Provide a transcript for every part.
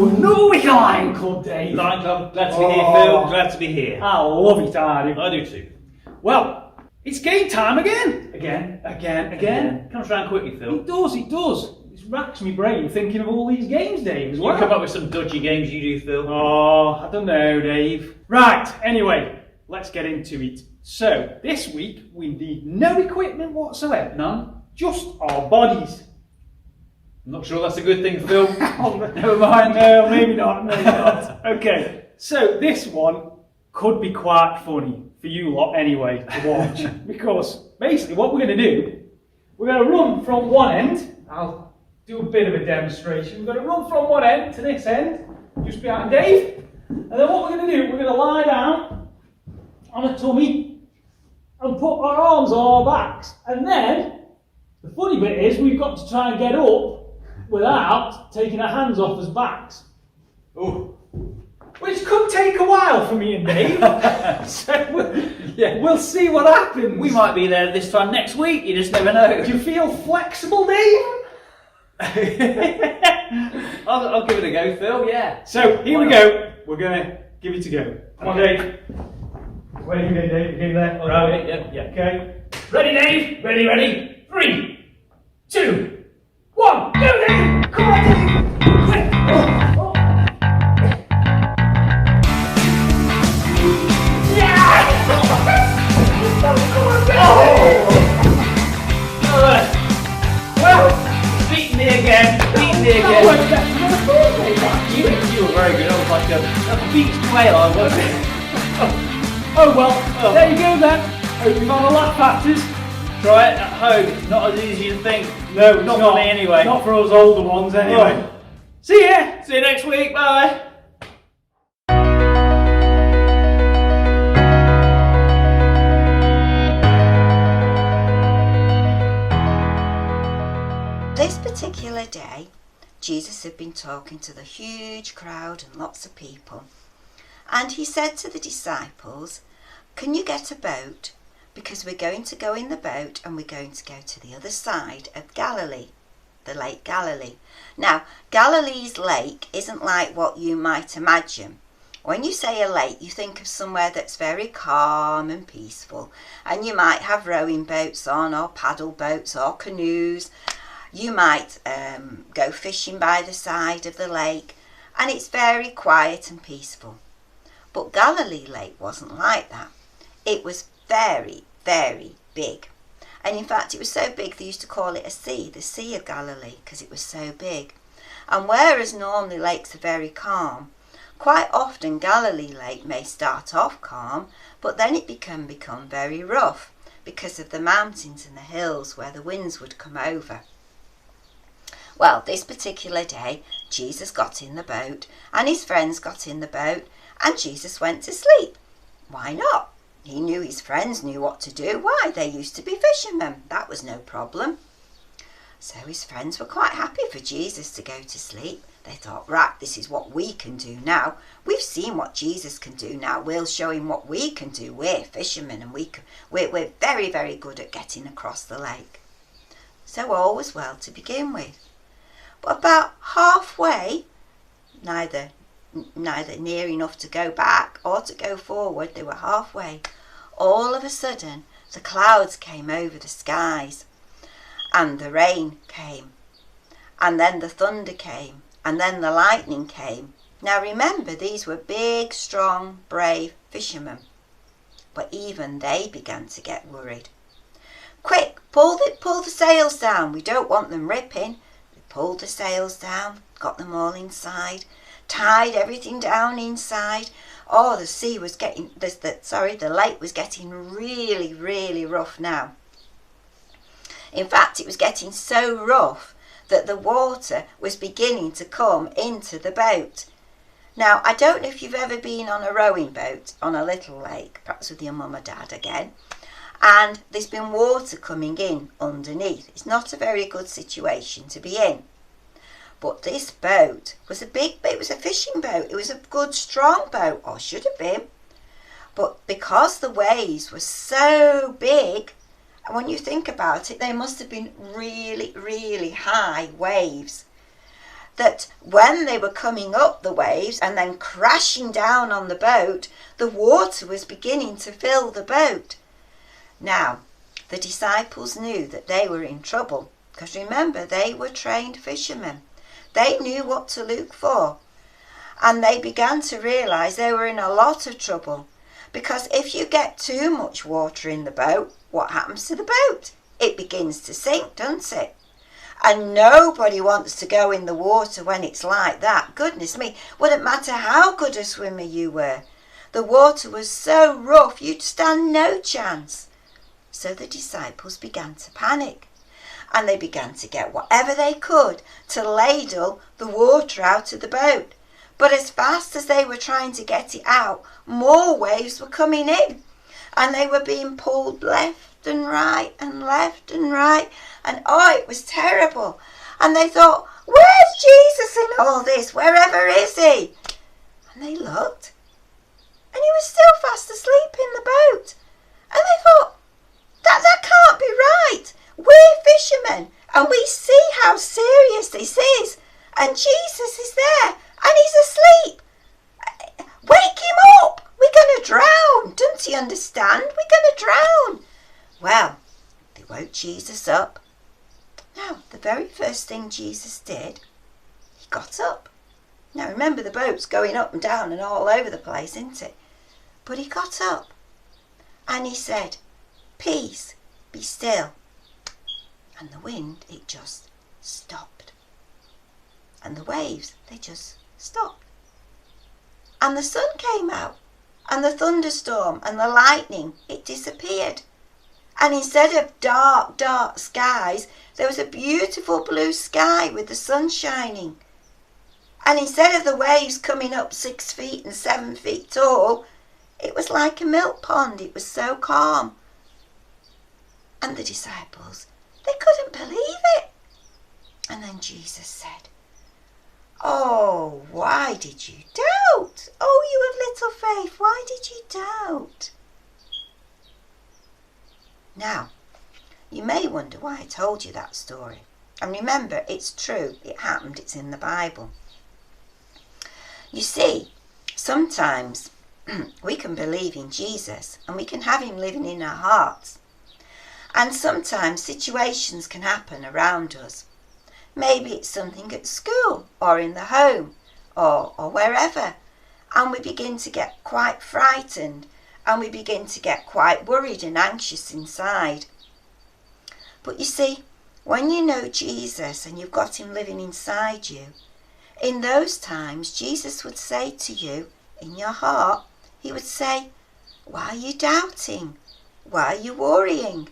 to another week of Lion Club, Dave. Lion Club, glad to be here, Phil. Glad to be here. I love it, Hardy. I do too. Well, it's game time again. Again. Comes round quickly, Phil. It does. It racks my brain thinking of all these games, Dave, as well. You come up with some dodgy games, you do, Phil. Oh, I don't know, Dave. Right, anyway, let's get into it. So, this week, we need no equipment whatsoever. None? Just our bodies. I'm not sure that's a good thing, Phil. Oh, never mind. No, maybe not. Okay, so this one could be quite funny for you lot anyway to watch. Because basically what we're going to do, we're going to run from one end. I'll do a bit of a demonstration. We're going to run from one end to this end, just behind Dave. And then what we're going to do, we're going to lie down on a tummy and put our arms on our backs. And then, the funny bit is, we've got to try and get up without taking our hands off his backs. Oh. Which could take a while for me and Dave. So we'll see what happens. We might be there this time next week, you just never know. Do you feel flexible, Dave? I'll give it a go, Phil, yeah. So here we go. We're going to give it a go. Come on, Dave. Where are you going, Dave? You're there? Oh, right. Yeah. Okay. Ready, Dave? Ready. 3, 2, 1. Go, Dave! Come on, Dave! Quick! Oh. Yeah! Come on, Dave! Alright. Well, beat me again. You were very good. I was like a beached whale, I was. Oh well, there you go then. Hope you've had a laugh at us. Try it at home. Not as easy as you think. No, not for me anyway. Not for us older ones anyway. Oh. See ya! See you next week. Bye. This particular day, Jesus had been talking to the huge crowd and lots of people. And he said to the disciples, "Can you get a boat? Because we're going to go in the boat and we're going to go to the other side of Galilee, the Lake Galilee." Now, Galilee's lake isn't like what you might imagine. When you say a lake, you think of somewhere that's very calm and peaceful. And you might have rowing boats on, or paddle boats, or canoes. You might go fishing by the side of the lake, and it's very quiet and peaceful. But Galilee Lake wasn't like that. It was very, very big. And in fact, it was so big they used to call it a sea, the Sea of Galilee, because it was so big. And whereas normally lakes are very calm, quite often Galilee Lake may start off calm, but then it can become very rough because of the mountains and the hills where the winds would come over. Well, this particular day, Jesus got in the boat and his friends got in the boat and Jesus went to sleep. Why not? He knew his friends knew what to do. Why? They used to be fishermen. That was no problem. So his friends were quite happy for Jesus to go to sleep. They thought, right, this is what we can do now. We've seen what Jesus can do now. We'll show him what we can do. We're fishermen and we're very, very good at getting across the lake. So all was well to begin with. But about halfway, neither near enough to go back or to go forward, they were halfway. All of a sudden, the clouds came over the skies, and the rain came, and then the thunder came, and then the lightning came. Now remember, these were big, strong, brave fishermen, but even they began to get worried. "Quick, pull the sails down. We don't want them ripping." Pulled the sails down, got them all inside, tied everything down inside. Oh, the lake was getting really, really rough now. In fact, it was getting so rough that the water was beginning to come into the boat. Now, I don't know if you've ever been on a rowing boat on a little lake, perhaps with your mum or dad again, and there's been water coming in underneath. It's not a very good situation to be in. But this boat was it was a fishing boat. It was a good, strong boat, or should have been. But because the waves were so big, and when you think about it, they must have been really, really high waves. that when they were coming up the waves and then crashing down on the boat, the water was beginning to fill the boat. Now, the disciples knew that they were in trouble, because remember, they were trained fishermen. They knew what to look for. And they began to realise they were in a lot of trouble, because if you get too much water in the boat, what happens to the boat? It begins to sink, doesn't it? And nobody wants to go in the water when it's like that. Goodness me, wouldn't matter how good a swimmer you were. The water was so rough you'd stand no chance. So the disciples began to panic. And they began to get whatever they could to ladle the water out of the boat. But as fast as they were trying to get it out, more waves were coming in. And they were being pulled left and right and left and right. And oh, it was terrible. And they thought, where's Jesus in all this? Wherever is he? And they looked. And he was still fast asleep in the boat. And they thought, that can't be right. We're fishermen. And we see how serious this is. And Jesus is there. And he's asleep. Wake him up. We're going to drown. Don't you understand? We're going to drown. Well, they woke Jesus up. Now, the very first thing Jesus did, he got up. Now, remember, the boat's going up and down and all over the place, isn't it? But he got up and he said, peace, be still. And the wind, it just stopped. And the waves, they just stopped. And the sun came out, and the thunderstorm and the lightning, it disappeared. And instead of dark, dark skies, there was a beautiful blue sky with the sun shining. And instead of the waves coming up 6 feet and 7 feet tall, it was like a milk pond. It was so calm. And the disciples, they couldn't believe it. And then Jesus said, oh, why did you doubt? Oh, you of little faith, why did you doubt? Now, you may wonder why I told you that story. And remember, it's true. It happened. It's in the Bible. You see, sometimes we can believe in Jesus and we can have him living in our hearts. And sometimes situations can happen around us. Maybe it's something at school or in the home or wherever. And we begin to get quite frightened and we begin to get quite worried and anxious inside. But you see, when you know Jesus and you've got him living inside you, in those times Jesus would say to you in your heart, he would say, why are you doubting? Why are you worrying?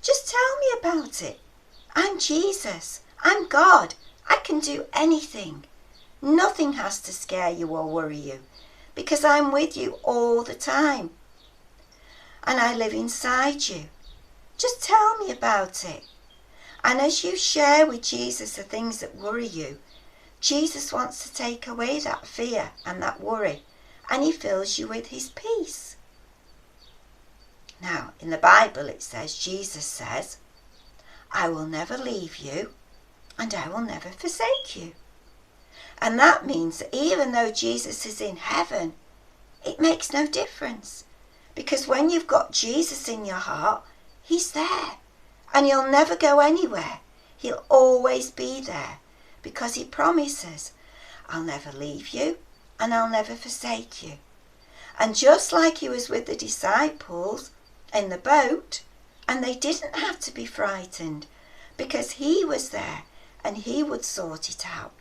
Just tell me about it. I'm Jesus. I'm God. I can do anything. Nothing has to scare you or worry you because I'm with you all the time. And I live inside you. Just tell me about it. And as you share with Jesus the things that worry you, Jesus wants to take away that fear and that worry, and he fills you with his peace. Now, in the Bible it says, Jesus says, I will never leave you and I will never forsake you. And that means that even though Jesus is in heaven, it makes no difference. Because when you've got Jesus in your heart, he's there. And he'll never go anywhere. He'll always be there. Because he promises, I'll never leave you and I'll never forsake you. And just like he was with the disciples in the boat, and they didn't have to be frightened because he was there and he would sort it out.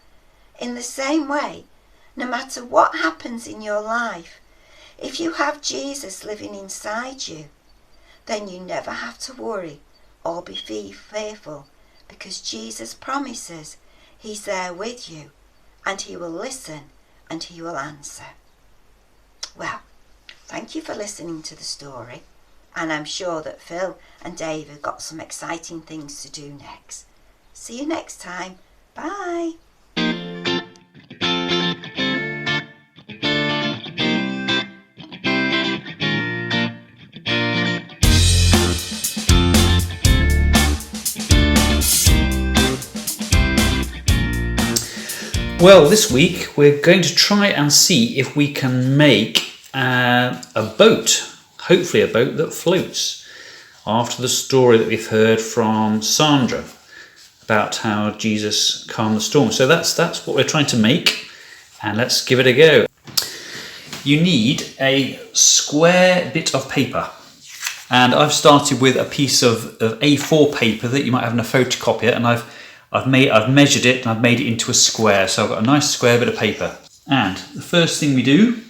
In the same way, no matter what happens in your life, if you have Jesus living inside you, then you never have to worry or be fearful because Jesus promises he's there with you and he will listen and he will answer. Well, thank you for listening to the story, and I'm sure that Phil and Dave have got some exciting things to do next. See you next time. Bye. Well, this week we're going to try and see if we can make a boat, hopefully a boat that floats, after the story that we've heard from Sandra about how Jesus calmed the storm. So that's what we're trying to make, and let's give it a go. You need a square bit of paper, and I've started with a piece of A4 paper that you might have in a photocopier, and I've measured it and I've made it into a square, so I've got a nice square bit of paper. And the first thing we do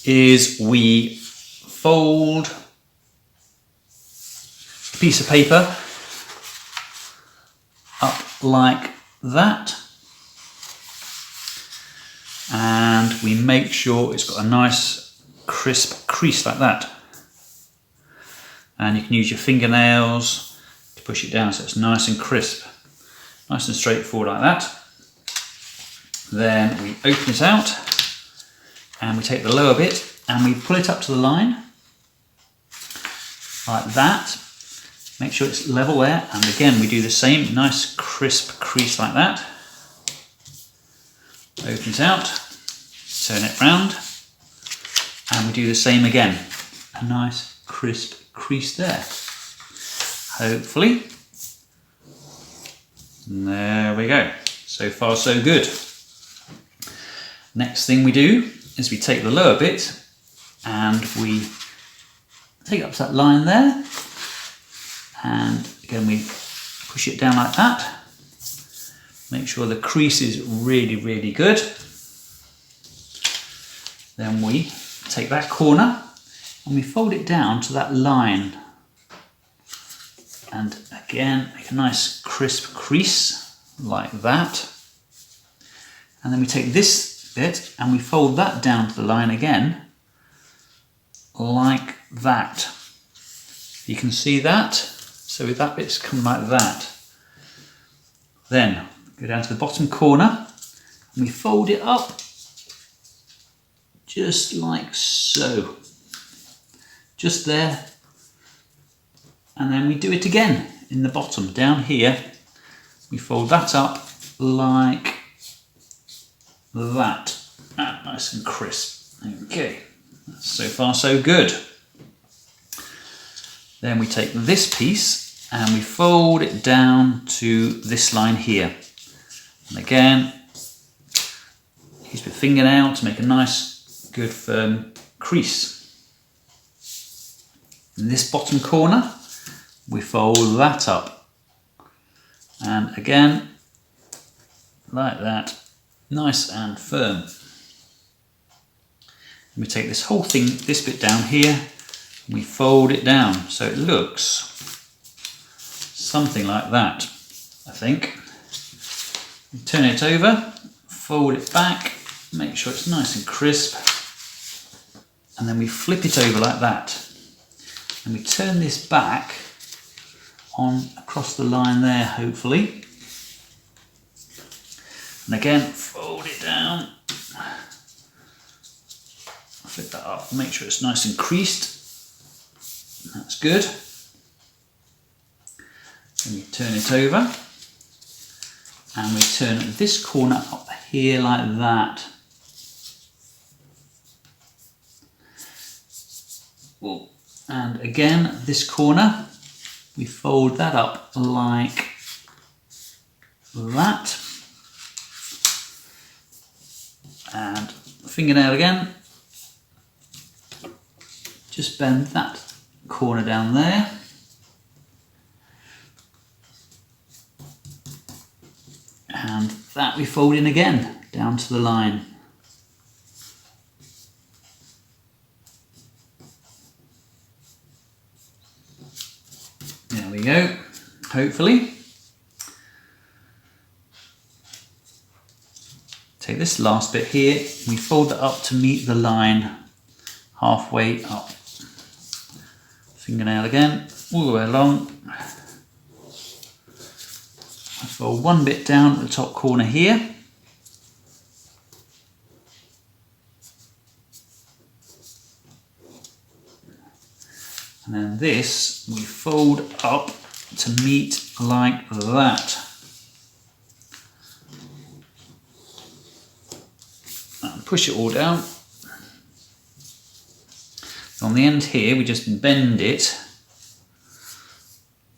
is we fold a piece of paper up like that, and we make sure it's got a nice crisp crease like that. And you can use your fingernails to push it down so it's nice and crisp, nice and straightforward like that. Then we open it out and we take the lower bit and we pull it up to the line like that. Make sure it's level there, and again we do the same, nice crisp crease like that. Open it out, turn it round, and we do the same again. A nice crisp crease there. Hopefully. And there we go. So far so good. Next thing we do is we take the lower bit and we take it up to that line there, and again we push it down like that. Make sure the crease is really good. Then we take that corner and we fold it down to that line, and again make a nice crisp crease like that. And then we take this bit and we fold that down to the line again like that. You can see that? So that bit's coming like that. Then go down to the bottom corner and we fold it up just like so. Just there. And then we do it again in the bottom down here. We fold that up like that. Nice and crisp. Okay, so far so good. Then we take this piece and we fold it down to this line here. And again, use my fingernail to make a nice, good, firm crease. In this bottom corner, we fold that up. And again, like that, nice and firm. And we take this whole thing, this bit down here, and we fold it down so it looks something like that, I think. We turn it over, fold it back, make sure it's nice and crisp, and then we flip it over like that. And we turn this back on across the line there, hopefully. And again, fold it down. Flip that up, make sure it's nice and creased. That's good. Then we turn it over. And we turn this corner up here like that. Ooh. And again, this corner, we fold that up like that. And fingernail again. Just bend that corner down there. And that we fold in again, down to the line. There we go, hopefully. Take this last bit here, we fold it up to meet the line halfway up. Fingernail again, all the way along. I fold one bit down at the top corner here. And then this we fold up to meet like that. push it all down. On the end here, we just bend it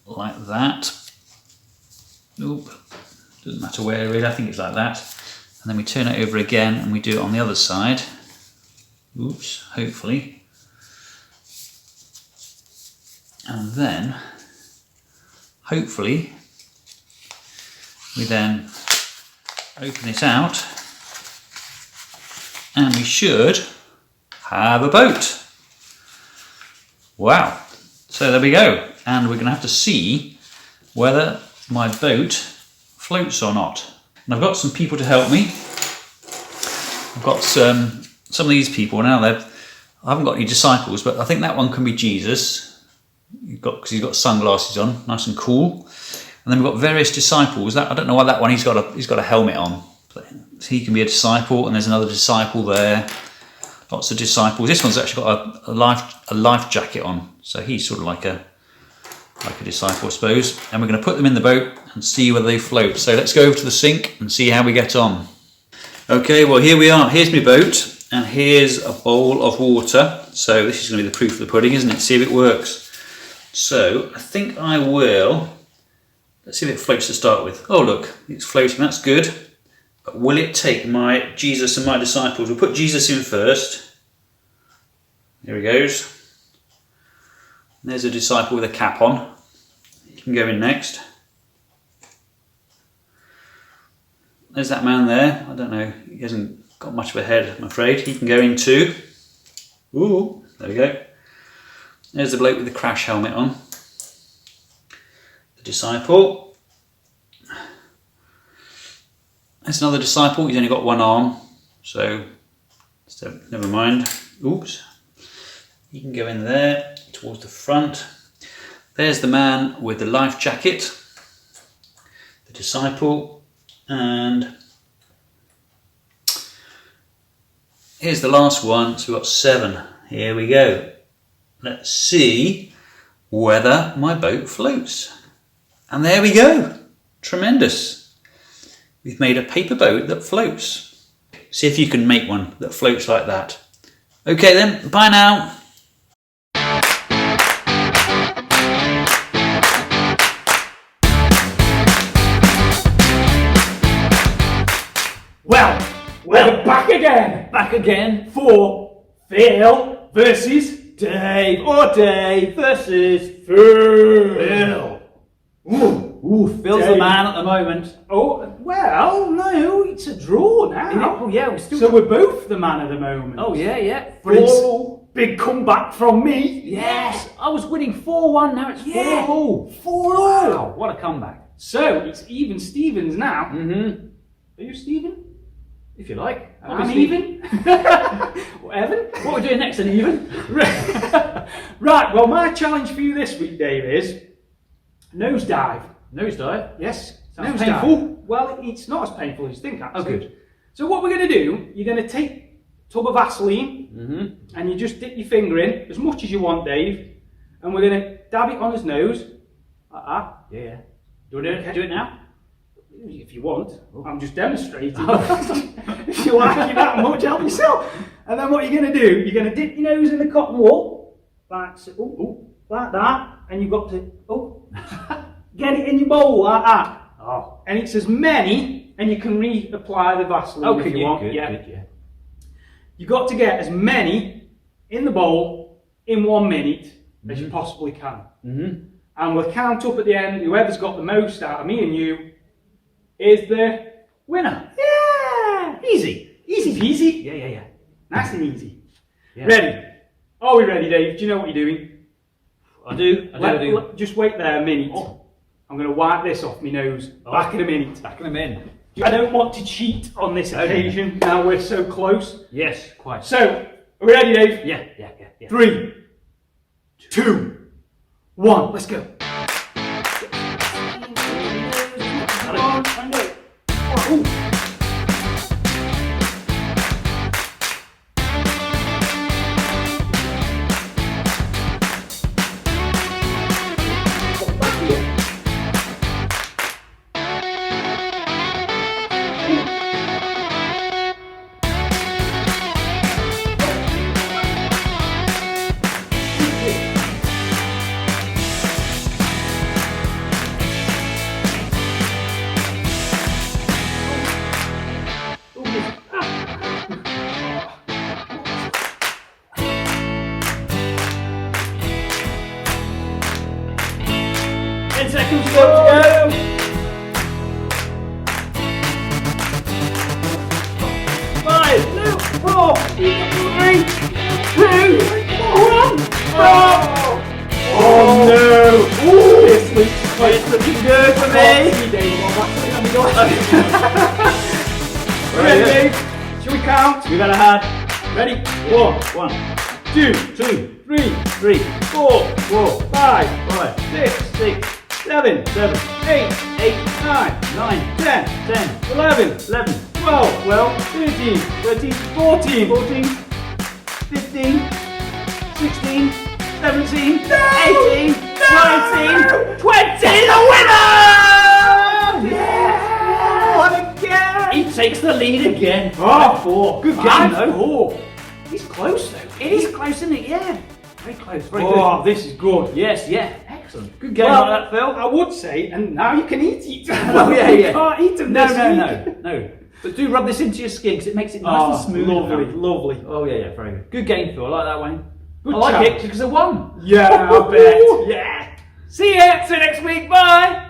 like that. Oop. Doesn't matter where really, I think it's like that. And then we turn it over again and we do it on the other side. Oops, hopefully. And then, hopefully, we then open it out and we should have a boat. Wow. So there we go. And we're going to have to see whether my boat floats or not. And I've got some people to help me. I've got some of these people now. I haven't got any disciples, but I think that one can be Jesus. Because he's got sunglasses on, nice and cool. And then we've got various disciples. I don't know why that one he's got a helmet on. But he can be a disciple, and there's another disciple there. Lots of disciples. This one's actually got a life jacket on, so he's sort of like a disciple, I suppose. And we're going to put them in the boat and see whether they float. So let's go over to the sink and see how we get on. Okay, well here we are. Here's my boat, and here's a bowl of water. So this is going to be the proof of the pudding, isn't it? See if it works. So I think I will. Let's see if it floats to start with. Oh look, it's floating. That's good. But will it take my Jesus and my disciples? We'll put Jesus in first. There he goes. There's a disciple with a cap on. He can go in next. There's that man there. I don't know. He hasn't got much of a head, I'm afraid. He can go in too. Ooh, there we go. There's the bloke with the crash helmet on. The disciple. There's another disciple. He's only got one arm, so never mind. Oops. He can go in there towards the front. There's the man with the life jacket, the disciple, and here's the last one. So we've got 7. Here we go. Let's see whether my boat floats. And there we go. Tremendous. We've made a paper boat that floats. See if you can make one that floats like that. Okay then, bye now. Well, we're back again. Back again. For Phil versus Dave or Dave versus Phil. Ooh, Phil's the Dave. man at the moment. Oh, well, no, it's a draw now. Oh yeah, we're still. So we're both the man at the moment. Oh yeah. But it's big comeback from me. Yes, I was winning 4-1. Now it's 4-all. 4-4. Wow, what a comeback. So it's even Stevens now. Mm-hmm. Are you Steven? If you like. I'm even. Evan? What we're doing next, an even? Right, well, my challenge for you this week, Dave, is nosedive. Nosedive. Yes, Sounds nosedive. painful. Well, it's not as painful as you think, actually. Oh, good. So what we're going to do, you're going to take a tub of Vaseline, Mm-hmm. and you just dip your finger in, as much as you want, Dave, and we're going to dab it on his nose, like that. Yeah. Do you want to do it now? If you want, I'm just demonstrating. If you like it that much, help yourself. And then what you're going to do, you're going to dip your nose in the cotton wool, like so, like that, and you've got to get it in your bowl like that. Oh. And it's as many, and you can reapply the Vaseline if you want. Good, yeah. good, yeah. You've got to get as many in the bowl in 1 minute as you possibly can. Mm-hmm. And we'll count up at the end. Whoever's got the most out of me and you is the Winner. yeah. Easy. Easy peasy. Yeah. Nice and easy. Yeah. Ready? Are we ready, Dave? Do you know what you're doing? I do. Just wait there a minute. Oh. I'm going to wipe this off my nose. Back in a minute. Backing them in. I don't want to cheat on this occasion. Now we're so close. Yes, quite. So, are we ready, Dave? Yeah. 3, 2, 1. Let's go. 10 seconds to go. Five, four, three, two, one. Stop! Oh no! Ooh, this looks It's looking good for me. Ready? Shall we count? We got a hand. Ready? One, 2, two, 3, three, 4, four, 5, five, 6, six, 7, 7, 8, 8, 9, 9, 10, 10, 11, 11, 12, 12, 13, 13, 14, 14, 15, 16, 17, 18, 19, 20, the winner! Yeah! What again? He takes the lead again. Oh, 4. Good game 5, though. 4. He's close though. It is close, isn't it? Yeah. Very close. Very Oh, good. this is good. Yes, yeah. Excellent. Good game Well, like that, Phil. I would say, and now you can eat it. Oh, yeah, You yeah. can't eat them No, this no, week. no. But do rub this into your skin because it makes it nice and smooth. Lovely, lovely. Oh, yeah, yeah. Very good. Good game, Phil. I like that, Wayne. Good I like challenge. it because I won. Yeah, I bet. Yeah. See you next week. Bye.